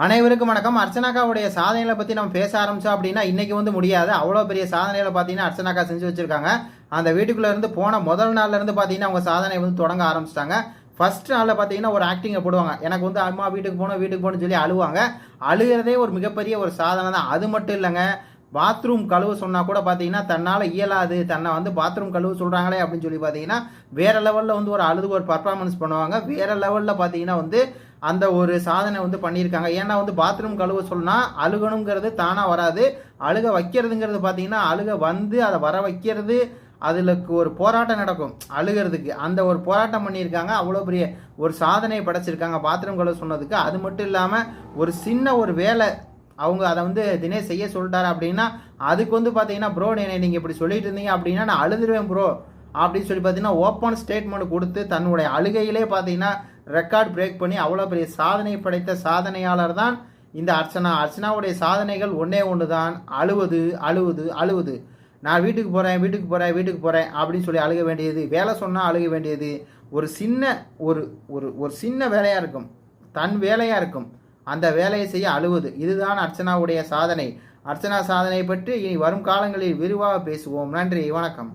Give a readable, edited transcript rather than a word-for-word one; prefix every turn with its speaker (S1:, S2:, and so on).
S1: அனைவருக்கும் வணக்கம். அர்ச்சனாக்காவுடைய சாதனைகளை பற்றி நம்ம பேச ஆரம்பிச்சோம் அப்படின்னா இன்றைக்கி முடியாது. அவ்வளோ பெரிய சாதனைகளை பார்த்தீங்கன்னா அர்ச்சனாக்கா செஞ்சு வச்சுருக்காங்க. அந்த வீட்டுக்குள்ளே இருந்து போன முதல் நாள்லேருந்து பார்த்தீங்கன்னா அவங்க சாதனை தொடங்க ஆரம்பிச்சிட்டாங்க. ஃபர்ஸ்ட் நாளில் பார்த்தீங்கன்னா ஒரு ஆக்டிங்கை போடுவாங்க. எனக்கு அம்மா வீட்டுக்கு போகணும்னு சொல்லி அழுவாங்க. அழுகிறதே ஒரு மிகப்பெரிய ஒரு சாதனை தான். அது மட்டும் இல்லைங்க, பாத்ரூம் கழுவு சொன்னால் கூட பார்த்தீங்கன்னா தன்னால் இயலாது, தன்னை பாத்ரூம் கழுவு சொல்கிறாங்களே அப்படின்னு சொல்லி பார்த்தீங்கன்னா வேறு லெவலில் ஒரு அழுது ஒரு பர்ஃபார்மன்ஸ் பண்ணுவாங்க. வேறு லெவலில் பார்த்தீங்கன்னா அந்த ஒரு சாதனை பண்ணியிருக்காங்க. ஏன்னா பாத்ரூம் கழுவ சொன்னால் அழுகணுங்கிறது தானாக வராது. அழுக வைக்கிறதுங்கிறது பார்த்தீங்கன்னா அழுக அதை வர வைக்கிறது, அதில் ஒரு போராட்டம் நடக்கும் அழுகிறதுக்கு. அந்த ஒரு போராட்டம் பண்ணியிருக்காங்க. அவ்வளோ பெரிய ஒரு சாதனையை படைச்சிருக்காங்க பாத்ரூம் கழுவ சொன்னதுக்கு. அது மட்டும் இல்லாமல் ஒரு சின்ன ஒரு வேலை அவங்க அதை தினேஷ் செய்ய சொல்லிட்டாரு அப்படின்னா அதுக்கு பார்த்தீங்கன்னா ப்ரோ நீங்கள் இப்படி சொல்லிட்டு இருந்தீங்க அப்படின்னா நான் அழுதுருவேன் ப்ரோ அப்படின்னு சொல்லி பார்த்தீங்கன்னா ஓப்பன் ஸ்டேட்மெண்ட் கொடுத்து தன்னுடைய அழுகையிலே பார்த்தீங்கன்னா ரெக்கார்ட் பிரேக் பண்ணி அவ்வளோ பெரிய சாதனை படைத்த சாதனையாளர் தான் இந்த அர்ச்சனாவுடைய சாதனைகள் ஒன்று தான். அழுவது. நான் வீட்டுக்கு போகிறேன் அப்படின்னு சொல்லி அழுக வேண்டியது, வேலை சொன்னால் அழுக வேண்டியது, ஒரு சின்ன வேலையாக இருக்கும், தன் வேலையாக இருக்கும், அந்த வேலையை செய்ய அழுவது. இதுதான் அர்ச்சனாவுடைய சாதனை. அர்ச்சனா சாதனை பற்றி இனி வரும் காலங்களில் விரிவாக பேசுவோம். நன்றி, வணக்கம்.